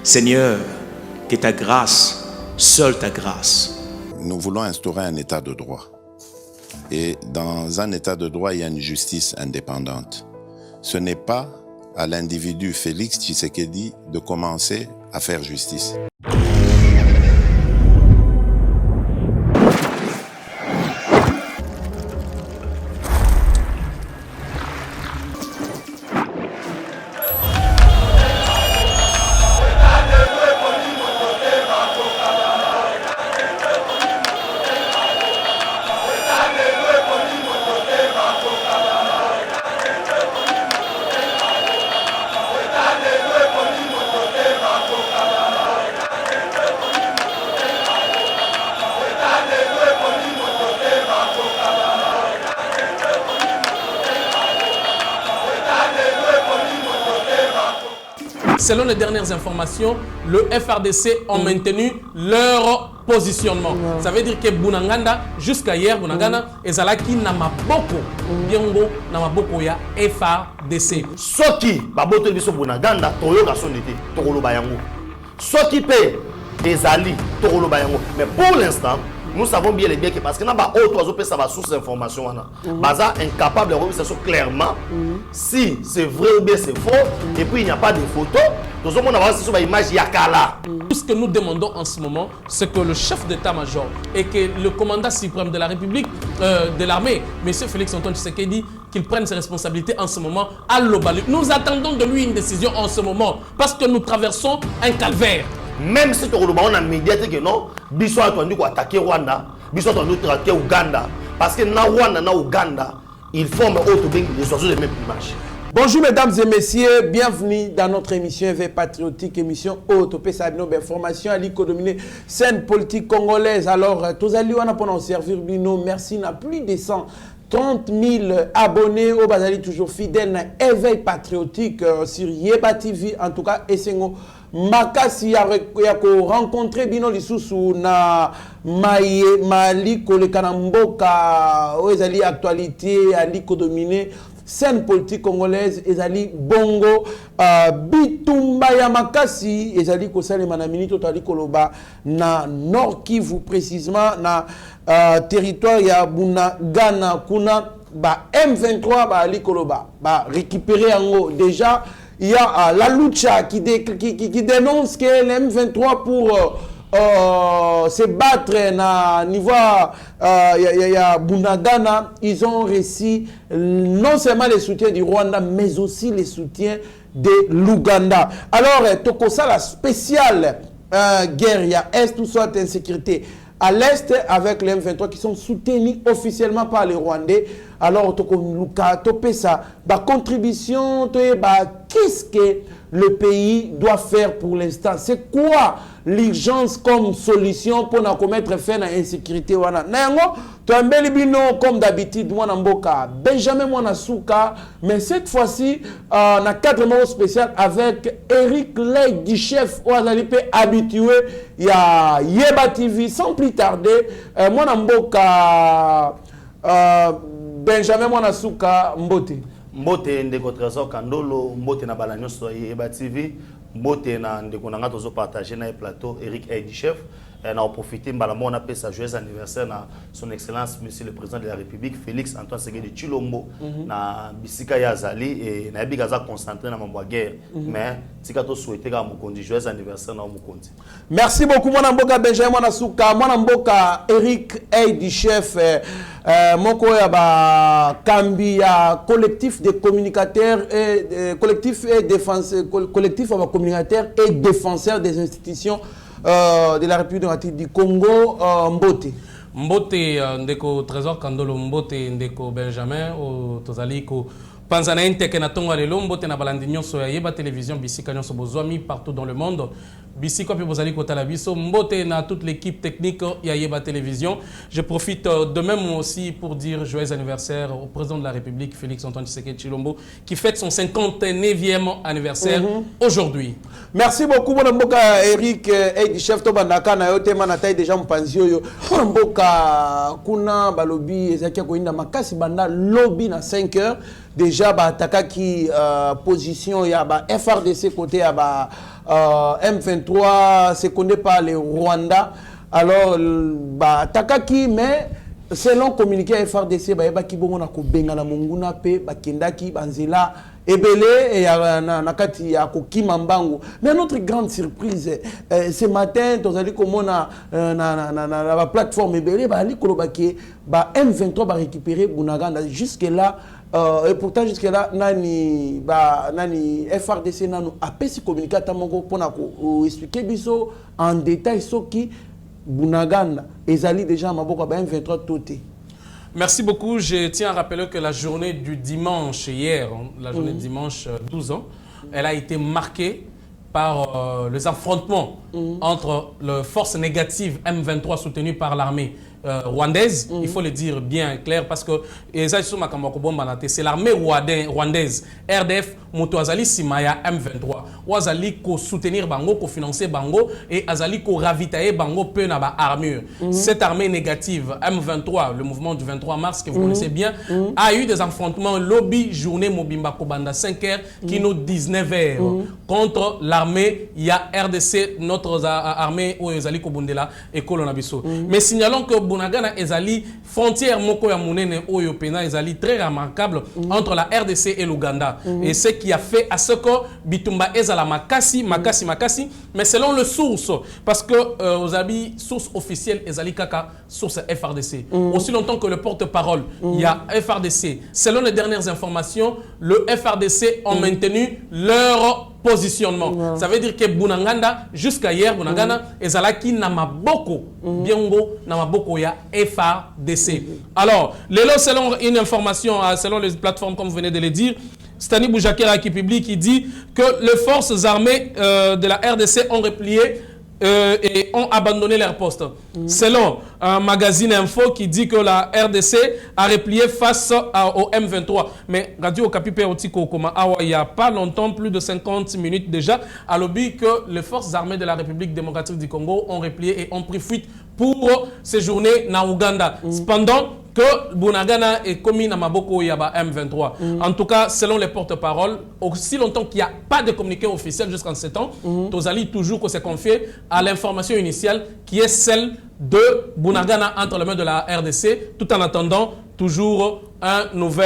Seigneur, que ta grâce, seule ta grâce. Nous voulons instaurer un état de droit. Et dans un état de droit, il y a une justice indépendante. Ce n'est pas à l'individu Félix Tshisekedi de commencer à faire justice. Selon les dernières informations, le FRDC ont maintenu leur positionnement. Ça veut dire que Bunagana, jusqu'à hier, Bunagana, ezalaki na maboko, biongo na maboko ya FRDC. Soki baboto biso Bunagana, toyo gasonete, tokolo bayango. Soki pe ezali, tokolo bayango. Mais pour l'instant, nous savons bien les biens que parce que n'a pas autre ça va source d'information baza incapable de remettre ça clairement si c'est vrai ou bien c'est faux et puis il n'y a pas de photos. Nous avons avoir sur image yakala. Tout ce que nous demandons en ce moment, c'est que le chef d'état-major et que le commandant suprême de la République, de l'armée, M. Félix Antoine Tshisekedi, qu'il prenne ses responsabilités en ce moment à l'Obali. Nous attendons de lui une décision en ce moment parce que nous traversons un calvaire. Même si tu as médiatique que non, biso a attendu qu'on attaquer Rwanda, biso a attendu attaquer Ouganda, parce que na Rwanda na Ouganda, ils forment autre bien les oiseaux de même image. Bonjour mesdames et messieurs, bienvenue dans notre émission éveil patriotique, émission haute, PSABino, information à l'économie, scène politique congolaise. Alors, tous allez pour servir Bino, merci, n'a plus de 130 000 abonnés au Bazali, toujours fidèles à éveil patriotique sur Yeba TV, en tout cas, Essengo. Makasi ya rencontrer bino lisusu na maliko le kanamboka ezali actualité aliko dominé scène politique congolaise ezali bongo bitumba ya makasi ezali kosalema na minute tali koloba na Nord Kivu précisément na territoire ya Bunagana kuna ba M23 ba ali koloba ba récupérer yango déjà. Il y a la lucha qui dénonce que l'M23 pour se battre à niveau Bunagana, ils ont reçu non seulement les soutiens du Rwanda, mais aussi les soutiens de l'Ouganda. Alors, Tokosa, la spéciale guerre, il y a Est, tout soit insécurité. À l'Est, avec les M23 qui sont soutenus officiellement par les Rwandais. Alors, la contribution, qu'est-ce que le pays doit faire pour l'instant? C'est quoi l'urgence comme solution pour nous commettre fin à l'insécurité? Comme d'habitude, Benjamin Mwanasuka, mais cette fois-ci, on a 4 mots spéciaux avec Eric Ley du chef habitué, il y a Yeba TV, sans plus tarder, Mwanamboka. Benjamin Mwanasuka Mbote. Mbote ndeko Trésor Kandolo, Mbote na bala nyonso Yeba TV, Mbote na ndeko nanga tozo partager na plateau Eric Aidi chef. On a profité on a fait sa joyeux anniversaire à son excellence monsieur le président de la République Félix Antoine Tshisekedi Tshilombo na bisika ya Zali et na bigaza concentré na mambo guerre mais tikato souhaiter ka mokondi joyeux anniversaire na mokondi. Merci beaucoup mon mboka Benjamin Mwanasuka, mon mboka Eric Aidi chef moko ya ba kambi ya collectif de communicateurs et collectif et défenseur collectif de communicateurs et défenseurs des institutions de la République du Congo, Mbote. Mbote, ndeko Trésor Kandolo, Mbote, ndeko Benjamin, au Tozaliko, Panzana Inteke na Tonga Lelo, Mbote na Balandi Nyonso ya Yeba Télévision, Bisika Nyonso Bozwami, partout dans le monde. Bisiko Pi Bozaliko Talabiso, Mbote na toute l'équipe technique ya Yeba Télévision. Je profite de même aussi pour dire joyeux anniversaire au président de la République, Félix Antoine Tshisekedi Tshilombo, qui fête son 59e anniversaire aujourd'hui. Merci beaucoup, mon mboka Eric Aidi chef Tobandaka na yote manataï déjà mpanzio yo. Mon mboka kuna balobi ezakia koinda makasi banda lobby na 5 heures. déjà attaqué qui position, il y a FRDC côté, il y a M23 secondé par le Rwanda. Alors, attaqué qui, mais selon communiqué à FRDC, il y a qui bon ko benga na monguna pe bakendaki banzela ebele et nakati ya kokima mbangu. Mais notre grande surprise ce matin tozali komona na plateforme ebele bali kolobaki M23 ba récupérer Bunagana jusque là et pourtant jusque là nani FRDC nanu apesi communiqué tamongo pona ko expliquer biso en détail ce qui Bunagana ezali déjà maboko ba M23 toté. Merci beaucoup. Je tiens à rappeler que la journée du dimanche hier, la journée de dimanche 12 ans, elle a été marquée par les affrontements entre les forces négatives M23 soutenues par l'armée rwandaise, il faut le dire bien clair parce que c'est l'armée rwandaise, RDF, Motoazali Simaya M23. Ouazali ko soutenir Bango, ko financer Bango et Azali ko ravitailler Bango peu na ba armure. Cette armée négative M23, le mouvement du 23 mars que vous connaissez bien, a eu des affrontements lobby journée Mobimba Kobanda 5h, Kino 19h contre l'armée, il y a RDC, notre armée Oyezali Kobundela et Kolonabiso. Mais signalons que Bunagana ezali frontière moko ya munene oyo pena ezali très remarquable entre la RDC et l'Ouganda et ce qui a fait à ce que Bitumba ezala makasi mais selon le source parce que aux habits source officielle ezali kaka source FRDC aussi longtemps que le porte-parole il y a FRDC selon les dernières informations le FRDC ont maintenu leur positionnement. Ça veut dire que Bunagana, jusqu'à hier, Bunagana, ezalaki namaboko, biengo, namaboko ya FRDC. Alors, selon une information, selon les plateformes, comme vous venez de le dire, Stani Boujakera qui publie, qui dit que les forces armées de la RDC ont replié et ont abandonné leur poste. Selon un magazine info qui dit que la RDC a replié face au M23. Mais Radio Okapi Otiko il n'y a pas longtemps, plus de 50 minutes déjà, a lobby que les forces armées de la République démocratique du Congo ont replié et ont pris fuite pour séjourner dans Ouganda. Cependant, que Bunagana est commis à Maboko Yaba M23. En tout cas, selon les porte-paroles, aussi longtemps qu'il n'y a pas de communiqué officiel jusqu'en 7 ans, Tozali toujours que c'est confié à l'information initiale qui est celle de Bunagana entre les mains de la RDC, tout en attendant toujours un nouveau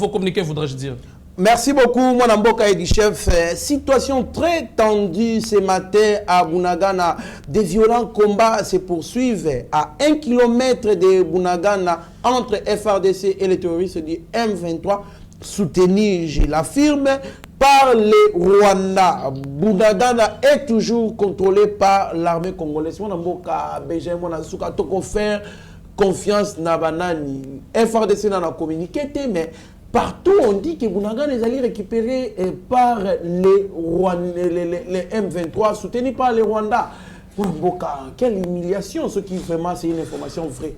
communiqué, voudrais-je dire. Merci beaucoup, mon Mboka Edi Chef. Situation très tendue ce matin à Bunagana. Des violents combats se poursuivent à 1 km de Bunagana entre FRDC et les terroristes du M23, soutenus, je l'affirme, par les Rwandais. Bunagana est toujours contrôlé par l'armée congolaise. Mon Mboka, Benjamin, mon Asuka, Toko faire confiance na banani. FRDC n'a communiqué, mais partout, on dit que Bunagana est allé récupérer par les M23, soutenus par les Rwandais. Quelle humiliation, ce qui vraiment c'est une information vraie.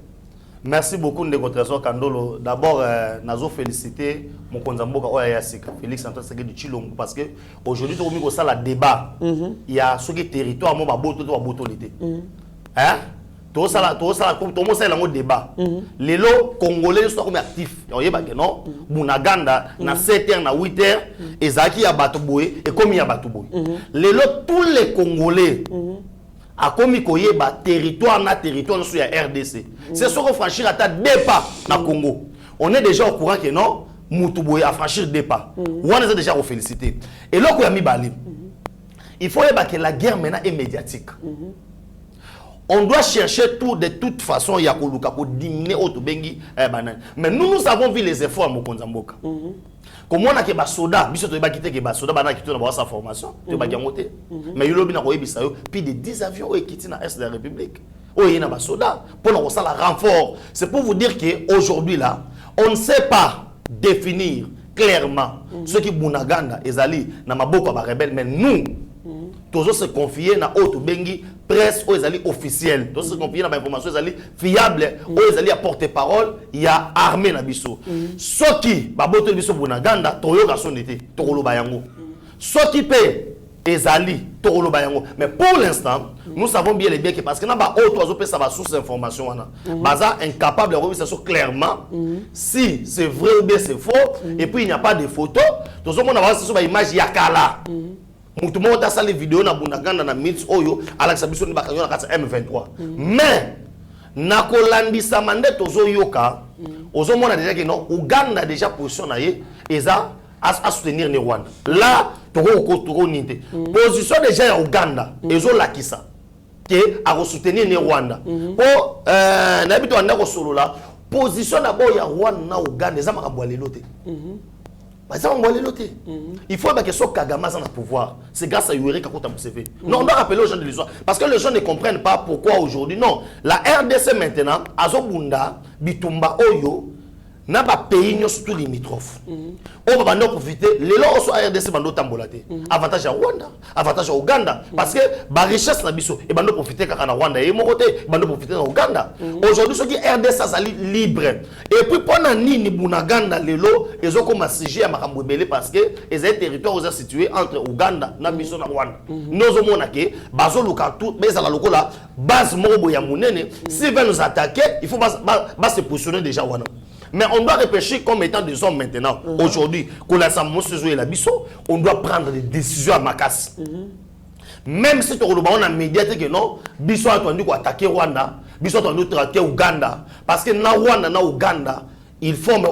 Merci beaucoup, Ndeko Trésor Kandolo. D'abord, nous féliciter mon Konzamboka Oyasika, Félix Antoine Tshisekedi Tshilombo, parce que aujourd'hui, tout le monde a un débat. Il y a ce qui est territoire, il y a hein? Tout ça, c'est un débat. Les lots congolais sont comme actifs. Non, Bunaganda, na 7h, na 8h, et Zaki a Batouboé, et comme il y a Batouboé. Les lots, tous les Congolais, a commis territoire na territoire sur la RDC. C'est ce qu'on franchit à ta débat na Congo. On est déjà au courant que non, Moutouboé a franchi deux pas. On est déjà au féliciter. Et là, il faut que la guerre maintenant est médiatique. On doit chercher tout de toute façon Yakoluka pour diminuer Otobengi mais nous avons vu les efforts à Mokonzamboka. Comme on a que basoda, biso to ba kité que basoda bana kité na sa formation, to ba gamoté. Mais yo lobi na ko yebisa yo puis de 10 avions qui quittent na est de la République. Oh yena basoda pour na ça la renfort. C'est pour vous dire que aujourd'hui là, on ne sait pas définir clairement ce qui Bunagana ezali na maboko ba rebelle mais nous toujours se confier na auto bengi presse aux alliés officiels toujours se confier na information aux alliés fiables aux alliés à porte-parole il y a armée na biso ce qui baboto biso Bunagana toyoka sonité tokolo bayango ce qui peut ezali Mais pour l'instant, nous savons bien et bien que parce que nous avons ça va source d'information, baza incapable de revoir clairement si c'est vrai ou bien c'est faux, et puis il n'y a pas de photos. Tout le monde a vu une image yakala. Tout le monde a vu les vidéos na Bunaganda na Mits Oyo, Alex Abisso ni bakayo na M23. Mais nakolandi samande tozo yoka, ozo mona déjà que non, Uganda déjà position na ye, eza à soutenir le Rwanda. Là, position déjà à Ouganda, ils ont l'acquis ça, à soutenir le Rwanda. Pour n'habite en Nako solo là, position d'abord à Rwanda, Ouganda, ils ont boire les lotés. Il faut que ce Kagame soit dans le pouvoir. C'est grâce à Yoweri Kaguta Museveni. Non, on doit rappeler aux gens de l'histoire. Parce que les gens ne comprennent pas pourquoi aujourd'hui. Non, la RDC maintenant, Azobunda, Bitumba, Oyo, n'a pas payé surtout limitrophes. On va profiter. Les lois sont à RDC bando tambolate. Avantage à Rwanda, avantage à Ouganda. Parce que la richesse na biso et bando profiter quand na Rwanda et mon côté bando profiter na Ouganda. Aujourd'hui ce qui RDC ça libre. Et puis pendant ni Bunaganda les lois ils ont commencé à siéger à Makambwebele parce que les territoires sont situés entre Ouganda na biso na Rwanda. Nous avons monnaie bazo local tout mais ça la lokola base morobo ya munene s'ils veulent nous attaquer il faut se positionner déjà Rwanda. Mais on doit réfléchir comme étant des hommes maintenant. Aujourd'hui, on doit prendre des décisions à Makassi. Même si on a médiaté que non, Bisso a attendu qu'on attaque Rwanda, Bisso a attendu qu'on attaque Ouganda. Parce que na Rwanda, na Ouganda, ils forment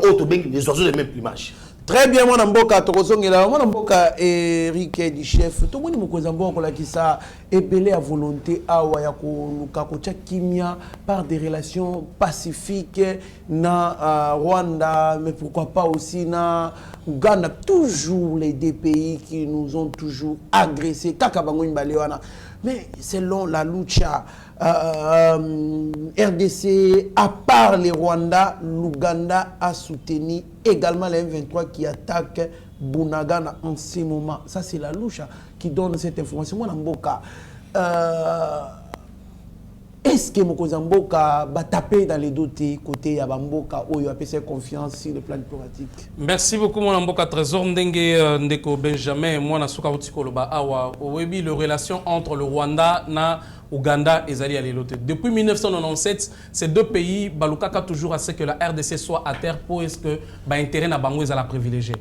les oiseaux de même plumage. Très bien, mon amboka, Tokosongela, mon amboka, Eric du chef. Tout le monde m'a dit que ça épelé à volonté à Wayako, Kimia par des relations pacifiques na Rwanda, mais pourquoi pas aussi na Ouganda. Toujours les deux pays qui nous ont toujours agressés. Mais selon la lucha RDC, à part les Rwanda, l'Ouganda a soutenu également les M23 qui attaquent Bunagana en ce moment. Ça, c'est la lucha qui donne cette information. Moi, Namboka, est-ce que Mokozamboka va taper dans les dotés côté Abamboka où il a fait confiance sur le plan diplomatique? Merci beaucoup, mon Amboka Trésor Ndenge Ndeko Benjamin. Moi, Nasuka Utikoloba Awa. Owebi, les relations entre le Rwanda na Ouganda et Zali Alilote. Depuis 1997, ces deux pays, Balukaka toujours à ce que la RDC soit à terre pour est-ce que l'intérêt n'a bango la privilégié.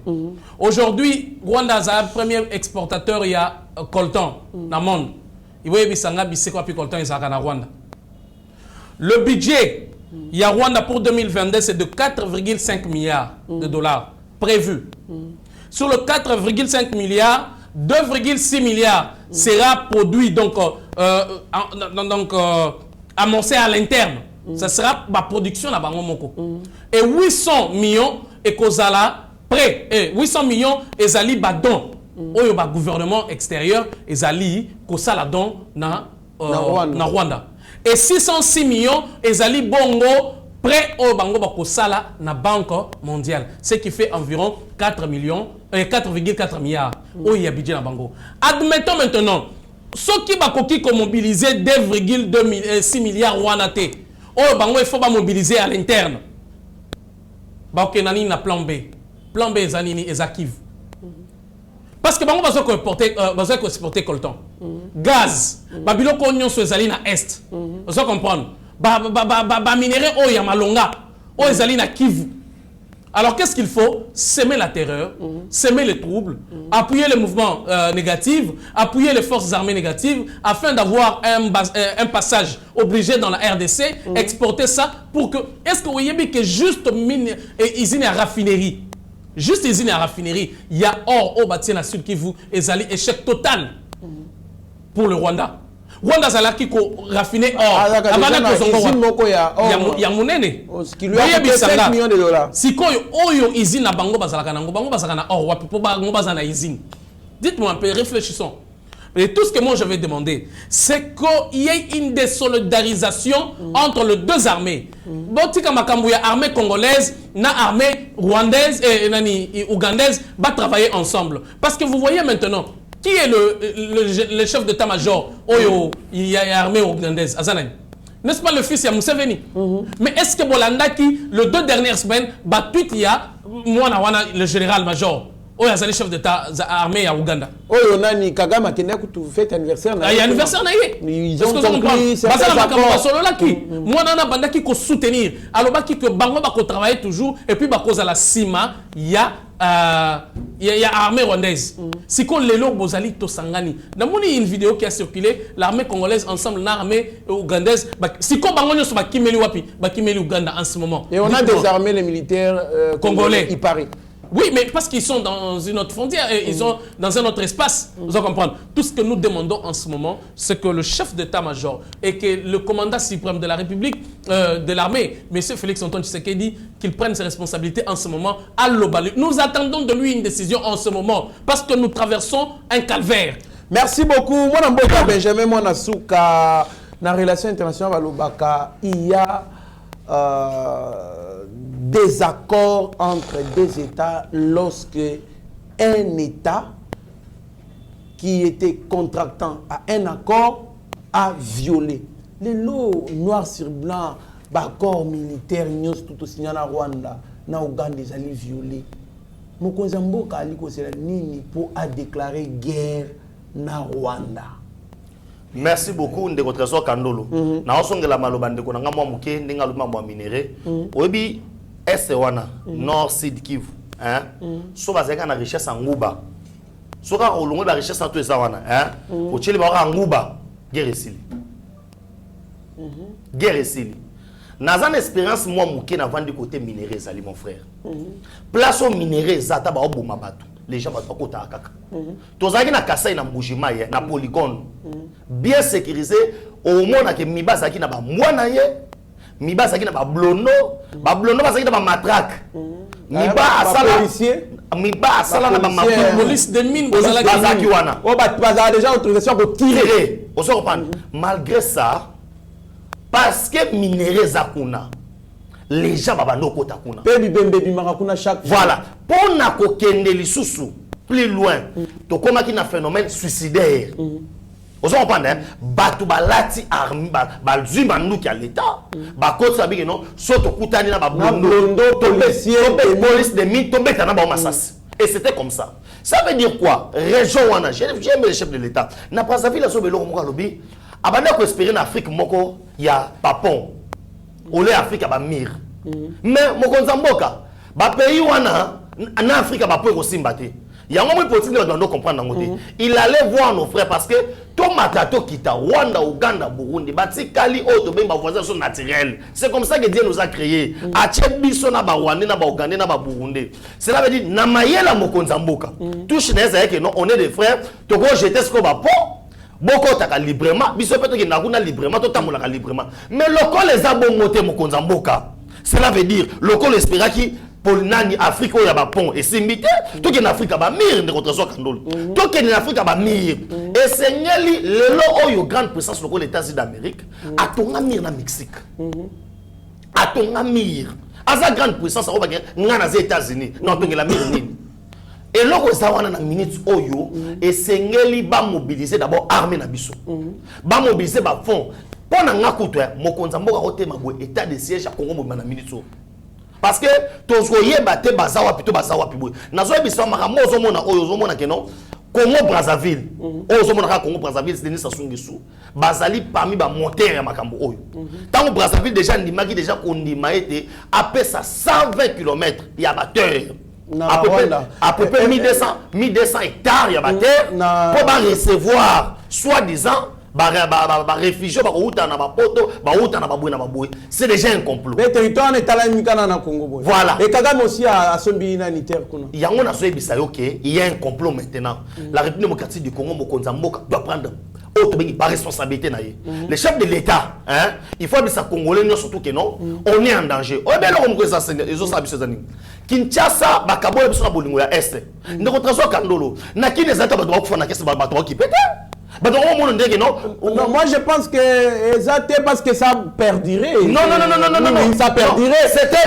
Aujourd'hui, Rwanda est le premier exportateur, il y a coltan dans le monde. Il y a Bissanga, Bisseko, puis coltan, il y a Rwanda. Le budget, il y a Rwanda pour 2022, c'est de 4,5 milliards de dollars prévus. Sur le 4,5 milliards, 2,6 milliards sera produit, donc amorcé à l'interne. Ça sera ma production à Bangomoko. Et 800 millions et Kozala prêt. 800 millions et Zali Badon. Oyo ba gouvernement extérieur et Zali Kosala don na Rwanda. Et 606 millions et Zali Bongo prêt au Bango Bakosala na Banque mondiale. Ce qui fait environ 4,4 milliards. Oh, il y a budget na Bango. Admettons maintenant, ceux qui ont mobilisé 2,6 milliards Rwandais. Oh, Bango, il faut mobiliser à l'interne. Bango na plan B. Plan B, Zanini et Zakiv. Parce que Bango va exporter coltan. Gaz. Babylon Konyon sur Zalina Est. Vous comprenez? Minéraux au Yamalonga, au Zalina Kivu. Alors qu'est-ce qu'il faut? Semer la terreur, semer les troubles, appuyer les mouvements négatifs, appuyer les forces armées négatives, afin d'avoir un passage obligé dans la RDC, exporter ça pour que... Est-ce que vous voyez que juste usine à raffinerie, juste usine à raffinerie, il y a or au bâtiment sud Kivu et Zali, échec total pour le Rwanda. Rwanda zalaki ko raffiner or. Il y a monene. Qui lui a coûté 5 millions de dollars. Si koyo oyo usine na bango bazalaka na or wapi po bango bazana usine. Dites-moi un peu, réfléchissons. Et tout ce que moi je vais demander, c'est qu'il y ait une désolidarisation entre les deux armées. Botika makambu ya armée congolaise na armée rwandaise et ougandaise va travailler ensemble. Parce que vous voyez maintenant, qui est le chef d'état-major? Oyo, il y a l'armée ougandaise, Azanay. N'est-ce pas le fils de Museveni? Mais est-ce que Bolanda qui, les 2 dernières semaines, il y a le général-major? oyo azali chef d'état armée ya Uganda. Oyo nani Kagame akende ku fête anniversaire na. Il y a anniversaire na ye. Ils ont compris basala makambo solo ki. Mwana na bandaki ko soutenir. Alobaki que bango ba ko travailler toujours et puis ba koza la sima ya armée rwandaise. Siko lelo bozali to sangani. Namoni une vidéo qui a circulé l'armée congolaise ensemble l'armée ougandaise. Siko bango nyoso ba kimeli wapi? Ba kimeli Uganda en ce moment. Et on a désarmé les militaires congolais, il paraît. Oui, mais parce qu'ils sont dans une autre frontière, ils sont dans un autre espace. Vous allez comprendre. Tout ce que nous demandons en ce moment, c'est que le chef d'état-major et que le commandant suprême de la République, de l'armée, M. Félix Antoine Tshisekedi, qu'il prenne ses responsabilités en ce moment à l'Obali. Nous attendons de lui une décision en ce moment parce que nous traversons un calvaire. Merci beaucoup. Moi, je Benjamin Mwanasuka, dans la relation internationale, il y a des accords entre deux États lorsque un État qui était contractant à un accord a violé. Les lots noir sur blanc, l'accord militaire, tout aussi na Rwanda, na Ouganda, ils allaient violer. Mokonzi Mboka ali kosela nini pour a déclaré guerre na Rwanda. Merci beaucoup ndeko Trésor Kandolo. Na osongela maloba ndeko na ngamwa muke ndinga luma mwa minéré. Oyebi est wana nord sud Kivu, hein? So bazeka na richesse nguba. So ka olongo ba richesse to eza wana, hein? O chili ba nguba, guerre esili. Guerre esili. Nazan expérience moi muke na vandi côté minéré zali mon frère. Place au minéré zata ba oboma batu. Les gens vont kota kaka. Tozaki na Kasai na Mbujima ye na polygone. Bien sécurisé au monde que mibasa ki na ba mwana ye, mibasa ki na ba blono basaki na ba matraque. Miba asala policier, miba asala na ba police de mine bazaki wana. Oh ba déjà autorisation pour tirer. On se comprend. Malgré ça, parce que minéré zakuna, les gens babando kota kuna. Pebi bembe bimaka kuna chaque fois. Voilà. Pour na kokende lisusu plus loin, to koma ki na phénomène suicidaire. Vous comprenez? Batu balati armi balzui manu ki à l'état. Ba kote sabi non, soto kutani na ba blondo, police de mine tombe na ba masasi. Et c'était comme ça. Ça veut dire quoi? Région wana, j'aime le chef de l'état. Na pas sa ville la sobelo mo lobi. Abanda ko espérer en Afrique moko ya papon. Olé Afrique ba mir. Mais mokonza mboka ba pays wana en Afrique ba po ko simbate. Yango mo politique doit comprendre ngote. Il allait voir nos frères parce que to matato kita Rwanda, Uganda, Burundi, bati kali auto ben ba voisins sont naturels. C'est comme ça que Dieu nous a créés. Ache biso na ba Rwanda na ba Uganda na ba Burundi. Cela veut dire na mayela mokonza mboka. Touche neza yake non, on est des frères, to ko jeter ce ko ba po. Boko taka librement, biso peut que na kuna librement, to tamula librement. Mais loko les abongote mokonza mboka. Cela veut dire loko l'espéra qui pour nani Afrique où il y a ba pont et simbité, tout qui en Afrique ba mir de contre soi Kandolo. Tout qui en Afrique ba mir. Et segnali le lo oyo grande puissance loko les États-Unis d'Amérique, a tonga mir na Mexique. A tonga mir. Asa grande puissance au ba ngana les États-Unis, non tonga la mir nini. Et loko ça wana na minutes oyo et segnali ba mobiliser d'abord armée na biso. Ba mobiliser ba fond. Pour nga kuto mokonza mboka otema boy état de siège à Congo mo na minutes. Parce que tozoye bate bazawa plutôt bazawa piboy. Nazo biso makamo ozomona oyo ozomona ke non Congo Brazzaville. Ozomona ka Congo Brazzaville c'est Denis Sassou Nguesso. Bazali parmi ba moteur ya makambo oyo. Tango Brazzaville déjà ndimaki déjà kondima été après ça 120 km ya batteur. À peu près 1200 hectares ya batteur pour ba recevoir soi-disant réfugiés, c'est déjà un complot. Le territoire n'est pas là Congo. Voilà. Et Kagame aussi a son humanitaire. Il y a un complot maintenant. La République démocratique du Congo doit prendre par responsabilité. Le chef de l'État, hein, il faut que ça Congolais, surtout que non, on est en danger. Kinshasa, Bakabo, Est. Nous retraçons Kandolo. Naki les États doivent faire la question qui peut non, moi je pense que c'est parce que ça perdirait. Non, ça perdirait. C'était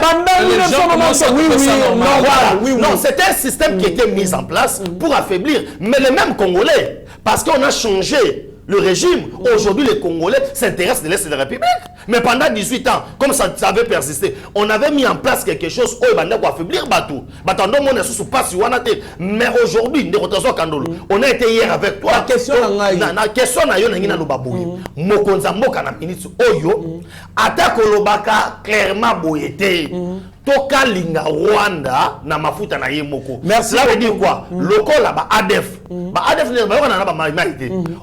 c'était un système qui était mis en place pour affaiblir. Mais les mêmes Congolais, parce qu'on a changé le régime. Aujourd'hui, les Congolais s'intéressent de l'Est de la République. Mais pendant 18 ans, comme ça avait persisté, on avait mis en place quelque chose où il va affaiblir Batou. Mais aujourd'hui, on a été hier avec toi. La question na question na yo na ngina loba boye. Mokonza mboka na ministre Oyo, atako lobaka clairement boyete. Toka linga Rwanda na mafuta na yemoko. Merci. Cela veut dire quoi? Local là, ADF. ADF,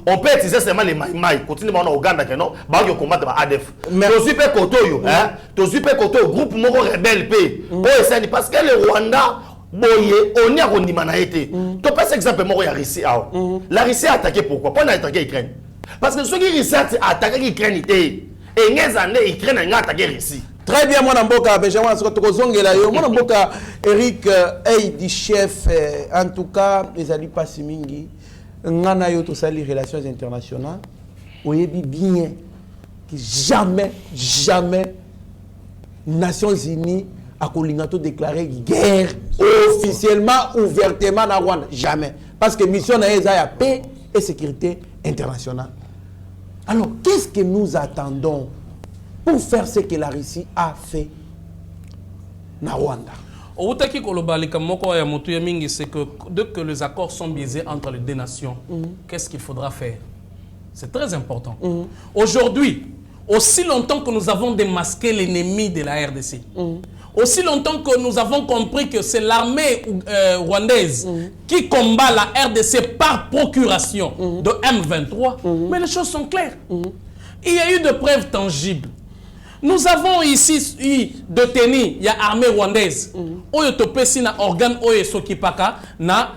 on peut utiliser seulement les maïmaï. Continue au Ouganda, non? On combattre ADF. Tozupe Kotoyo, hein? Tozupe Kotoyo, groupe Moko rebelle P. Parce que le Rwanda, boye, on y a rondima na été. Tu passes exemple Moko ya Russie. La Russie a attaqué pourquoi? Pourquoi on a attaqué l'Ukraine? Parce que ceux qui a attaqué l'Ukraine, et les années, l'Ukraine a attaqué la Russie. Très bien, mon amboka, Benjamin Sokotokozongela yo. Mon amboka, Eric Aidi chef, en tout cas, les alliés Passimingi, ngana yo to sali relations internationales. Oyebi bien que jamais, Nations Unies a kolingato déclaré guerre officiellement, ouvertement na Rwanda. Jamais. Parce que mission na eza ya paix et sécurité internationale. Alors, qu'est-ce que nous attendons pour faire ce que la Russie a fait na Rwanda? C'est que dès que les accords sont biaisés entre les deux nations, qu'est-ce qu'il faudra faire? C'est très important. Aujourd'hui, aussi longtemps que nous avons démasqué l'ennemi de la RDC, aussi longtemps que nous avons compris que c'est l'armée rwandaise qui combat la RDC par procuration de M23, mais les choses sont claires. Il y a eu de preuves tangibles. Nous avons ici eu détenu, il y a armée rwandaise. Oyo topesi na organe oyo sokipaka na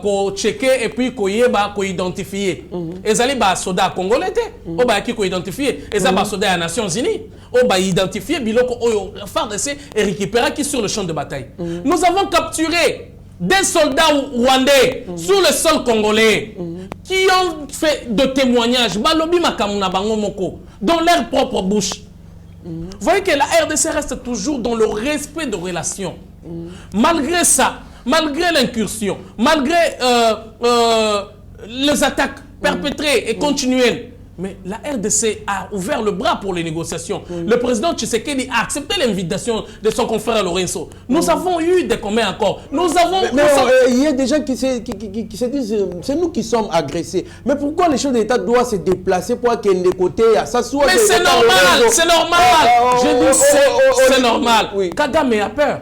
ko checker et puis ko yeba ko identifier. Ezali ba soda congolais te. O ba ki ko identifier. Eza ba soda ya Nations Unies. O ba identifier biloko oyo FARDC et récupérer qui sur le champ de bataille. Nous avons capturé des soldats rwandais sur le sol congolais qui ont fait de témoignages balobi makamuna bango moko dans leur propre bouche. Vous voyez que la RDC reste toujours dans le respect de relations. Malgré ça, malgré l'incursion, malgré les attaques perpétrées et continuelles, mais la RDC a ouvert le bras pour les négociations. Le président Tshisekedi a accepté l'invitation de son confrère Lorenzo. Nous avons eu des combats encore. Nous avons... il y a des gens qui se disent, c'est nous qui sommes agressés. Mais pourquoi les chefs d'État doivent se déplacer pour qu'il y ait des côtés ça soit... Mais c'est normal, c'est normal. Je dis c'est normal. Oui. Kagame a peur.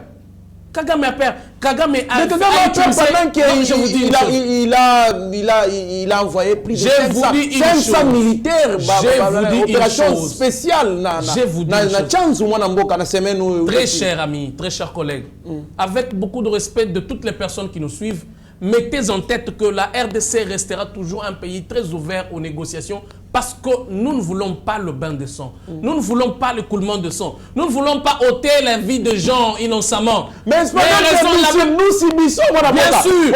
Kagame a peur. Kagame a peur pendant qu'il a envoyé plus de 500 militaires. Opération spéciale. Très cher ami, très cher collègue, avec beaucoup de respect de toutes les personnes qui nous suivent, mettez en tête que la RDC restera toujours un pays très ouvert aux négociations parce que nous ne voulons pas le bain de sang. Nous ne voulons pas l'écoulement de sang. Nous ne voulons pas ôter la vie de gens innocemment. Mais nous subissons, bien sûr.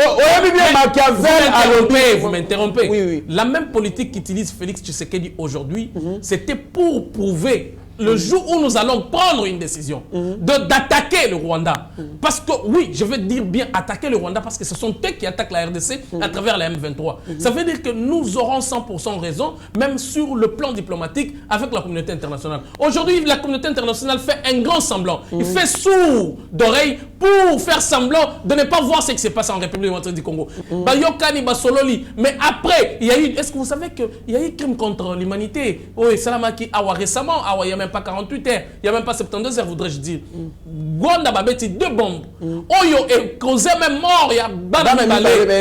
Vous m'interrompez. Oui. La même politique qu'utilise Félix Tshisekedi aujourd'hui, c'était pour prouver le jour où nous allons prendre une décision d'attaquer le Rwanda. Parce que, oui, je veux dire bien attaquer le Rwanda parce que ce sont eux qui attaquent la RDC à travers la M23. Ça veut dire que nous aurons 100% raison, même sur le plan diplomatique, avec la communauté internationale. Aujourd'hui, la communauté internationale fait un grand semblant. Il fait sourd d'oreille pour faire semblant de ne pas voir ce qui se passe en République démocratique du Congo. Mais après, il y a eu... Est-ce que vous savez qu'il y a eu crime contre l'humanité? Oui, Salamaki Awa récemment, Awa, il y a même pas 48 heures, il n'y a même pas 72 heures, voudrais-je dire. Gwanda Babeti, 2 bombes. Oyo est causé même mort, il y a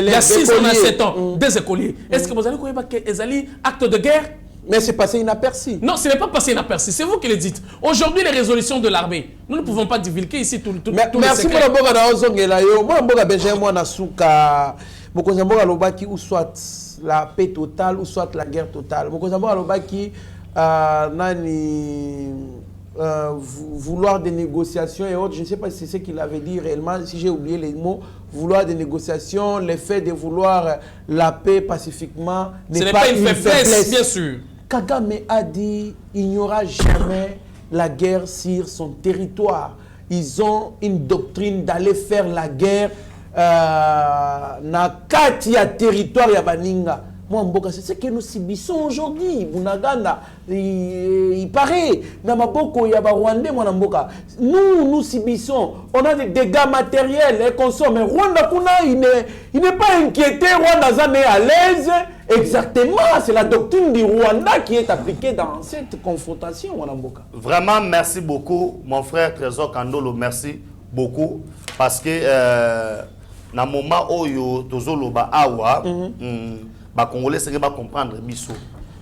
il y a 6 ans, 7 ans, des écoliers. Est-ce que vous allez connaître qu'ils allaient acte de guerre? Mais c'est passé inaperçu. Non, ce n'est pas passé inaperçu, c'est vous qui le dites. Aujourd'hui, les résolutions de l'armée, nous ne pouvons pas divulguer ici tout les secrets. Merci pour le bon Ozongelayo. Moi, je Benjamin Nasuka. Mokozamboka Lobaki ou soit la paix totale ou soit la guerre totale. Mokozamboka Lobaki vouloir des négociations et autres, je ne sais pas si c'est ce qu'il avait dit réellement, si j'ai oublié les mots, vouloir des négociations, le fait de vouloir la paix pacifiquement n'est pas une faiblesse, bien sûr. Kagame a dit il n'y aura jamais la guerre sur son territoire. Ils ont une doctrine d'aller faire la guerre na katia territoire ya baninga. Moi, Mboka, c'est ce que nous subissons aujourd'hui. Bunaganda, il paraît, Namaboko, Yaba Rwandais, moi, Mboka. Nous subissons. On a des dégâts matériels et consomme. Mais Rwanda, il n'est pas inquiété. Rwanda, ça est à l'aise. Exactement. C'est la doctrine du Rwanda qui est appliquée dans cette confrontation, moi, Mboka. Vraiment, merci beaucoup, mon frère Trésor Kandolo. Merci beaucoup. Parce que, dans le moment où Tozoloba Awa, les Congolais ne pas comprendre biso.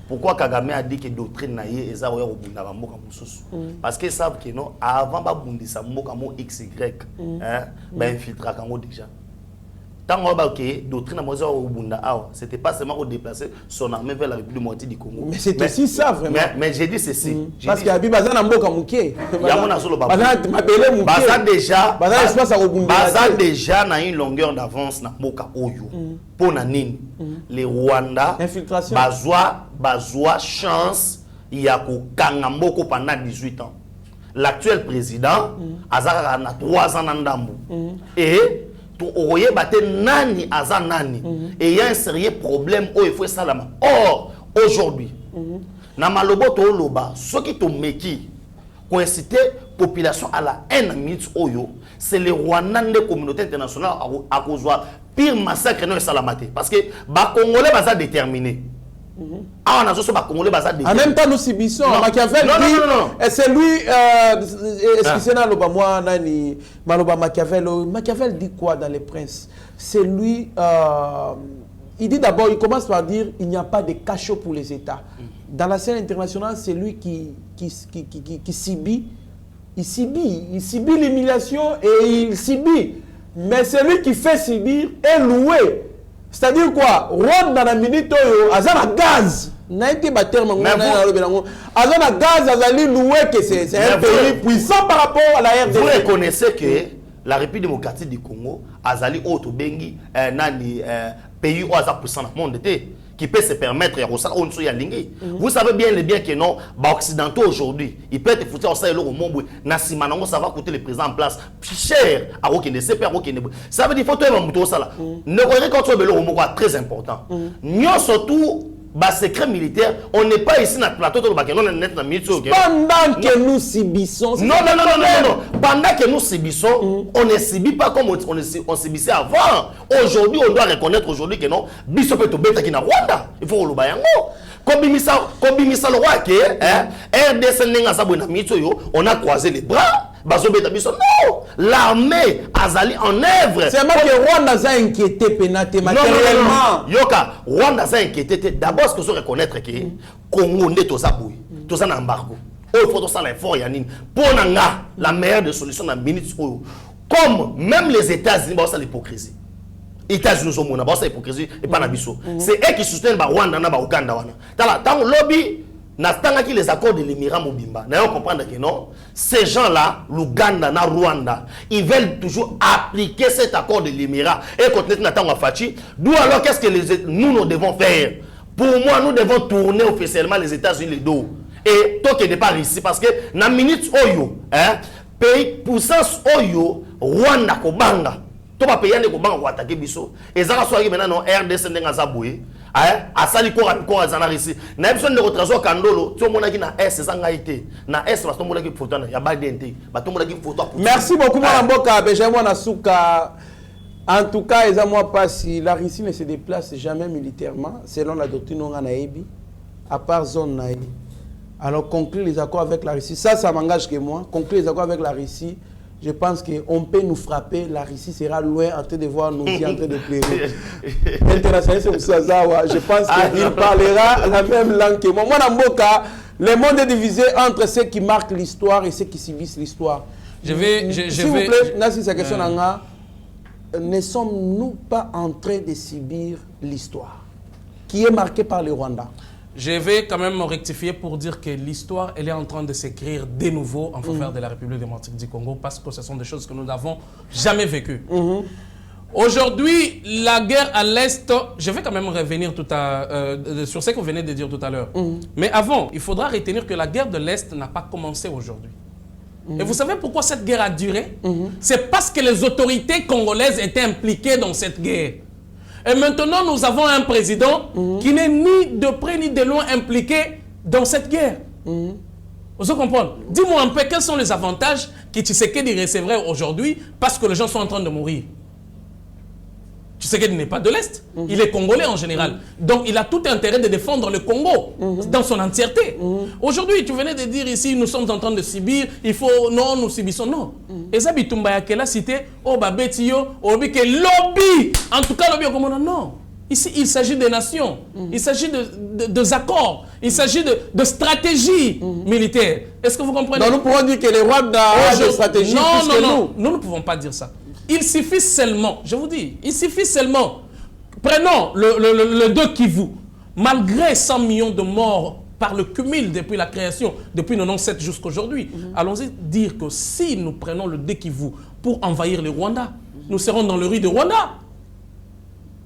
Pourquoi Kagame a dit que doctrine naie est au Bunda Mboka Mususu? Parce qu'ils savent que non, avant de bundisa Mboka XY, ben infiltra Kango déjà. Tant que doctrine au Bunda Awa, c'était pas seulement pour déplacer son armée vers la République moitié du Congo. Mais c'est aussi ça vraiment. Mais j'ai dit ceci. Parce qu'il y a Bibaza Mboka Mouké. Baza déjà na une longueur d'avance na Mboka Oyo. Pour nanine, les Rwanda bazwa chance ya kokanga Mboko pendant 18 ans. L'actuel président azaka na 3 ans na ndambo. Et Oye bate nani aza nani et il y a un sérieux problème où il faut salama. Or aujourd'hui na malobo to loba ceux qui to meki pour inciter population à la haine minute oyo c'est les Rwandais de communauté internationale à cause pire massacre non salamate parce que ba congolais baza déterminé. Ah, on a aussi Congolais baza déterminé. En même temps nous subissons Machiavel et c'est lui excusez-moi loba moi nani maloba Machiavel dit quoi dans Les Princes? C'est lui il dit d'abord, il commence par dire il n'y a pas de cachot pour les États. Dans la scène internationale, c'est lui qui subit. Il subit l'humiliation et il subit. Mais celui qui fait subir est loué. C'est-à-dire quoi? Rwanda dans la minute, azana gaz. Azana gaz, azali loué que c'est un pays puissant par rapport à la RDC. Vous reconnaissez que la République démocratique du Congo, azali Otobengi, nani pays où azali puissant dans le monde qui peut se permettre vous savez bien que non, les Occidentaux aujourd'hui, ils peuvent être foutus au sein de l'Europe, ça va coûter le président en place cher à aucun ça veut dire qu'il faut tout ça là. Ne regardez quand tu es l'Europe, très important. Nous surtout secret militaire, on n'est pas ici dans le plateau de pendant que nous subissons. Non. Pendant que nous subissons, on ne subit pas comme on subissait avant. Aujourd'hui, on doit reconnaître aujourd'hui que non, Bissop est au bête qui na Rwanda. Il faut le bayango. Comme le roi que RDC n'est pas on a croisé les bras. Non, l'armée azali en œuvre. C'est moi que Rwanda a inquiété pénaté matériellement. Yoka, Rwanda a inquiété. D'abord, ce que je reconnaître que Congo n'est pas boui, tout ça un embargo. Il faut tout ça l'effort yanine. Pour la meilleure des solutions dans minutes. Comme même les États-Unis, ça l'hypocrisie. Les États-Unis sont mon ça l'hypocrisie et pas nabiso. C'est eux qui soutiennent Rwanda na Uganda wana. Tant lobby Nastangaki les accords de l'Émirat Mobimba. D'ailleurs, comprendre que non, ces gens-là, l'Ouganda, na Rwanda, ils veulent toujours appliquer cet accord de l'Émirat et continuer Nathan Wafachi. D'où alors qu'est-ce que nous devons faire? Pour moi, nous devons tourner officiellement les États-Unis les dos. Et toi qui n'es pas ici, parce que dans minute Oyo, pays puissance Oyo, Rwanda Kobanga, toi pas payer les Kobanga ou attaquer Bisso. Et ça va soigner maintenant RDC Ndengazaboué. Asali ko azana ici na besoin de retraso Kandolo to mona ki na S sanga ité na S ba to mona ki photo na ya ba dente ba to mona ki photo. Merci beaucoup mon Mboka Benjamin Nasuka. En tout cas, moi pas si la Russie ne se déplace jamais militairement selon la doctrine Naebi à part zone Naebi. Alors conclure les accords avec la Russie, ça m'engage que moi, conclure les accords avec la Russie. Je pense qu'on peut nous frapper, la Russie sera loin en train de voir nous en train de pleurer. Je pense qu'il parlera la même langue que moi. Moi, dans mon cas, le monde est divisé entre ceux qui marquent l'histoire et ceux qui subissent l'histoire. S'il vous plaît, Nassi, sa question, ne sommes-nous pas en train de subir l'histoire qui est marquée par le Rwanda? Je vais quand même rectifier pour dire que l'histoire, elle est en train de s'écrire de nouveau en faveur de la République démocratique du Congo parce que ce sont des choses que nous n'avons jamais vécues. Aujourd'hui, la guerre à l'Est, je vais quand même revenir sur ce que vous venez de dire tout à l'heure. Mais avant, il faudra retenir que la guerre de l'Est n'a pas commencé aujourd'hui. Et vous savez pourquoi cette guerre a duré? C'est parce que les autorités congolaises étaient impliquées dans cette guerre. Et maintenant, nous avons un président qui n'est ni de près ni de loin impliqué dans cette guerre. Vous comprenez? Dis-moi un peu quels sont les avantages que Tshisekedi recevrait aujourd'hui parce que les gens sont en train de mourir. Tshisekedi n'est pas de l'Est, il est congolais en général. Donc il a tout intérêt de défendre le Congo dans son entièreté. Aujourd'hui, tu venais de dire ici, nous sommes en train de subir, il faut, non, nous subissons, non. Et ça, Bitumba Yakela cité, oh, babetio, oh, que lobby, en tout cas, lobby, non. Ici, il s'agit des nations, il s'agit de accords, il s'agit de stratégies militaires. Est-ce que vous comprenez? Donc nous pourrons dire que les rois ont des stratégies plus que nous. Nous ne pouvons pas dire ça. Il suffit seulement, je vous dis, il suffit seulement, prenons le 2 Kivu, malgré 100 millions de morts par le cumul depuis la création, depuis 97 jusqu'à aujourd'hui, allons-y dire que si nous prenons le 2 Kivu pour envahir le Rwanda, nous serons dans le riz de Rwanda.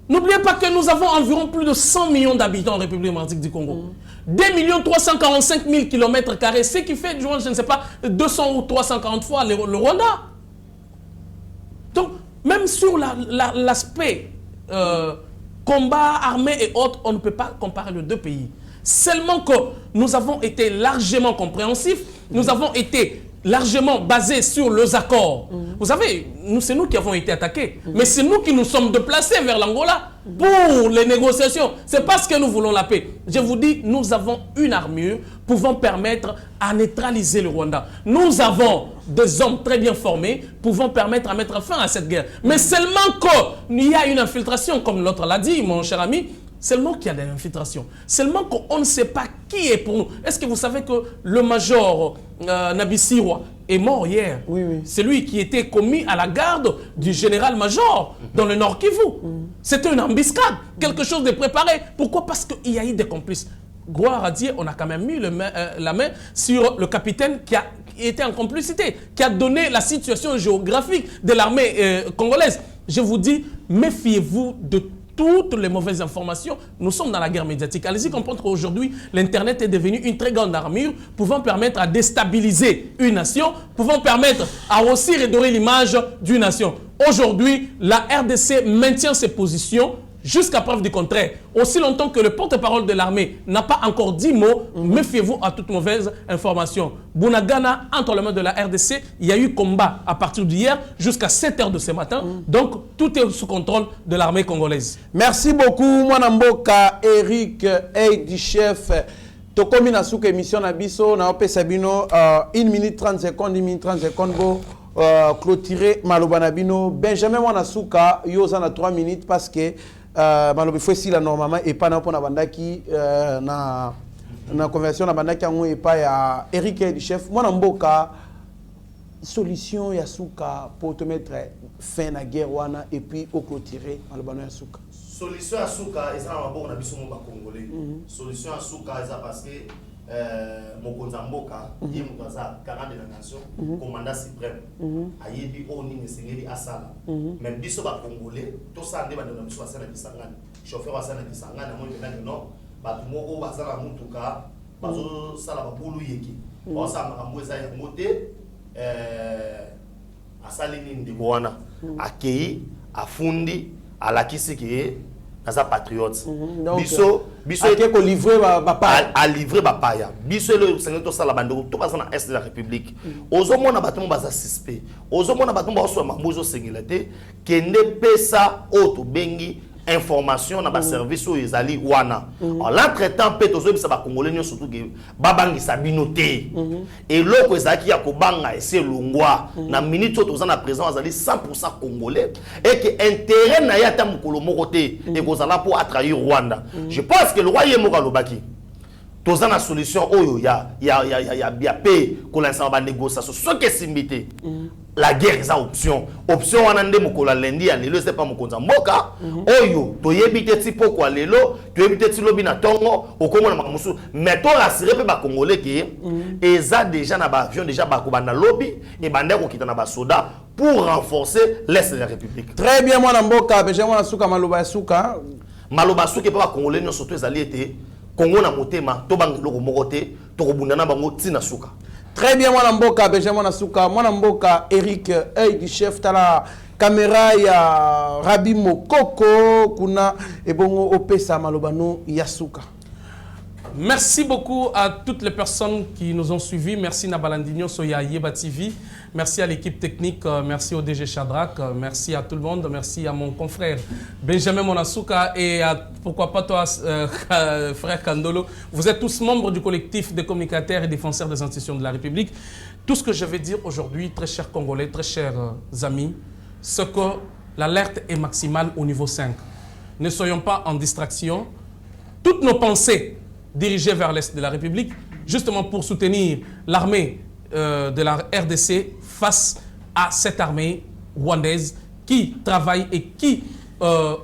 N'oubliez pas que nous avons environ plus de 100 millions d'habitants en République démocratique du Congo. 2 345 000 km², ce qui fait, je ne sais pas, 200 ou 340 fois le Rwanda. Donc, même sur l'aspect combat, armée et autres, on ne peut pas comparer les deux pays. Seulement que nous avons été largement compréhensifs, nous avons été largement basés sur les accords. Vous savez, c'est nous qui avons été attaqués, mais c'est nous qui nous sommes déplacés vers l'Angola pour les négociations. C'est parce que nous voulons la paix. Je vous dis, nous avons une armure pouvant permettre à neutraliser le Rwanda. Nous avons des hommes très bien formés pouvant permettre à mettre fin à cette guerre. Mais seulement qu'il y a une infiltration, comme l'autre l'a dit, mon cher ami, seulement qu'il y a des infiltrations. Seulement qu'on ne sait pas qui est pour nous. Est-ce que vous savez que le major Nabisirwa est mort hier? Oui, oui. C'est lui qui était commis à la garde du général-major dans le Nord Kivu. C'était une embuscade, quelque chose de préparé. Pourquoi? Parce qu'il y a eu des complices. Gloire à Dieu, on a quand même mis la main sur le capitaine qui était en complicité, qui a donné la situation géographique de l'armée congolaise. Je vous dis, méfiez-vous de toutes les mauvaises informations. Nous sommes dans la guerre médiatique. Allez-y comprendre qu'aujourd'hui, l'Internet est devenu une très grande armure pouvant permettre à déstabiliser une nation, pouvant permettre à aussi redorer l'image d'une nation. Aujourd'hui, la RDC maintient ses positions jusqu'à preuve du contraire. Aussi longtemps que le porte-parole de l'armée n'a pas encore dit mot, méfiez-vous à toute mauvaise information. Bunagana, entre les mains de la RDC, il y a eu combat à partir d'hier jusqu'à 7h de ce matin. Donc, tout est sous contrôle de l'armée congolaise. Merci beaucoup, Mwanamboka, Eric, du chef. Tokomi na souka émission na biso, na ope sabino, 1 minute 30 secondes, 1 minute 30 secondes, bo, clôturer Malobanabino. Benjamin Wanasuka, yoza na 3 minutes parce que Malobi faut si la normalement et pas na pona bandaki na conversion na bandaki yango et pas ya Eric du chef mwana mboka solution ya suka pour te mettre fin à la guerre wana et puis au clôturer Malobano ya suka. Solution à suka eza na maboko na biso mo ba congolais. Solution à suka eza parce que mokonza mboka ye moto aza garant de la nation commandant suprême ayebi o nini esengeli asala mais biso ba congolais tosala nde bando na biso basala kisangani chauffeur basala kisangani amoni pendant non bato moko basala mutuka bazosala babulu yeki basala makambo eza yango te asali nini ndeko wana akei afundi alakisi ke naza patriote biso ake ko livrer ba pa a livrer ba paya biso le sengo to sala bandeko to baza na est de la république ozomona bato baza suspect ozomona bato baso mamuzo sengilate kende pesa auto bengi information na ba service o ezali wana en l'entretemps pe tozo bisa ba congolais nyo surtout que babangisa binoté et loko ezaki ya kobanga ese longwa na minute to toza na présent azali 100% congolais et que intérêt na ya ta mukolo moko te et kozala pour attraire Rwanda. Je pense que le roi Yemo Kalobaki toza na solution oyo ya paix ko lancer ba négociation ce que simbité la guerre est une option wana nde mokolo lendi ya lelo c'est pas mokonza mboka oyo toyebite ti poko lelo toyebite ti lobi na tongo okomona makamusu mais to rassurer pe ba congolais que eza déjà na ba avion déjà ba ko banda lobi et banda ko kita na ba soda pour renforcer l'est de la république. Très bien mwana mboka beje mwana suka maloba suka pe ba congolais nyo surtout ezali été Congo na motema to bangelo moko te to ko bundana bango tina suka. Très bien, Mwana Mboka, Benjamin Nasuka, Mwana Mboka, Eric, du chef, Tala, caméra ya Rabi Mokoko kuna ebongo opesa malobano Yasuka. Merci beaucoup à toutes les personnes qui nous ont suivis. Merci Nabalandinho Soya Yeba TV. Merci à l'équipe technique. Merci au DG Shadrach. Merci à tout le monde. Merci à mon confrère Benjamin Monasuka et à, pourquoi pas toi, frère Kandolo. Vous êtes tous membres du collectif des communicateurs et défenseurs des institutions de la République. Tout ce que je vais dire aujourd'hui, très chers Congolais, très chers amis, c'est que l'alerte est maximale au niveau 5. Ne soyons pas en distraction. Toutes nos pensées dirigé vers l'Est de la République, justement pour soutenir l'armée de la RDC face à cette armée rwandaise qui travaille et qui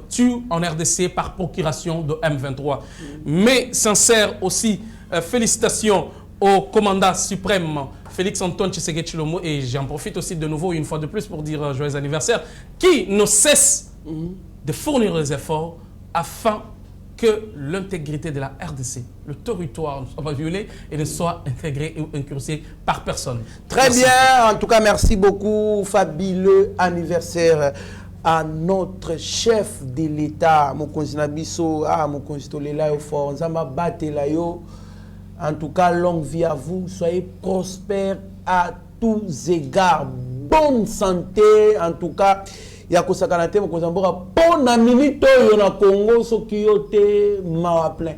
tue en RDC par procuration de M23. Mais sincère aussi, félicitations au commandant suprême Félix Antoine Tshisekedi Tshilombo, et j'en profite aussi de nouveau une fois de plus pour dire joyeux anniversaire, qui ne cesse de fournir des efforts afin que l'intégrité de la RDC, le territoire, ne soit pas violé et ne soit intégré ou incurvé par personne. Très bien, en tout cas, merci beaucoup. Fabuleux anniversaire à notre chef de l'État, Mokonzi Nabiso, Mokonzi Tolela yo fort, Nzamba Batela yo. En tout cas, longue vie à vous, soyez prospères à tous égards. Bonne santé, en tout cas. Ya kosakana te mokonzi mboka po na minute oyo na Congo soki yo te mawa plein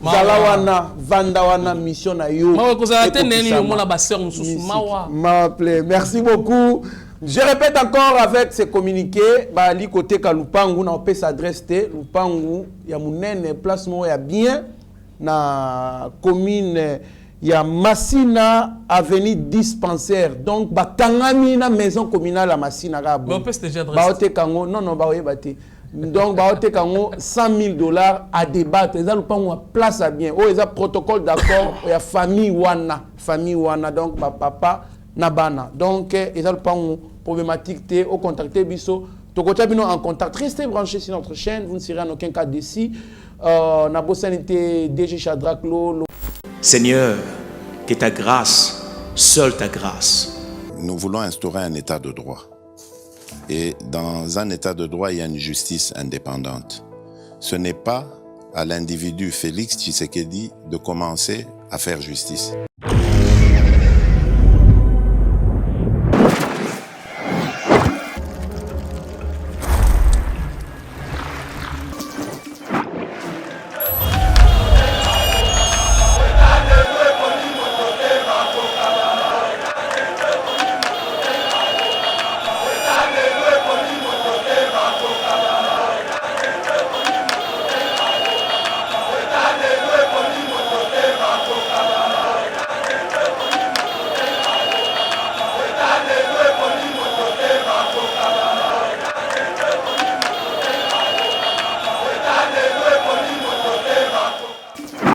zala wana vanda wana mission na yo mawa kozala te neni yo mona ba sœur mususu mawa plein. Merci beaucoup. Je répète encore avec ces communiqués bali côté ka Lupangu na opesa adresse te Lupangu ya munene place mo ya bien na commune ya Massina avenue dispensaire, donc batangami na maison communale à Massina ga bo baote kango non baoyebate donc baote kango $100,000 à débattre eza lupango place à bien o eza protocole d'accord ya famille wana donc ba papa na bana donc eza lupango problématique te au contacter biso tokota bino en contact. Restez branchés sur notre chaîne, vous ne serez en aucun cas déçus. Na bosanité DG Shadrach Lo. Seigneur, que ta grâce, seule ta grâce. Nous voulons instaurer un état de droit. Et dans un état de droit, il y a une justice indépendante. Ce n'est pas à l'individu Félix Tshisekedi de commencer à faire justice.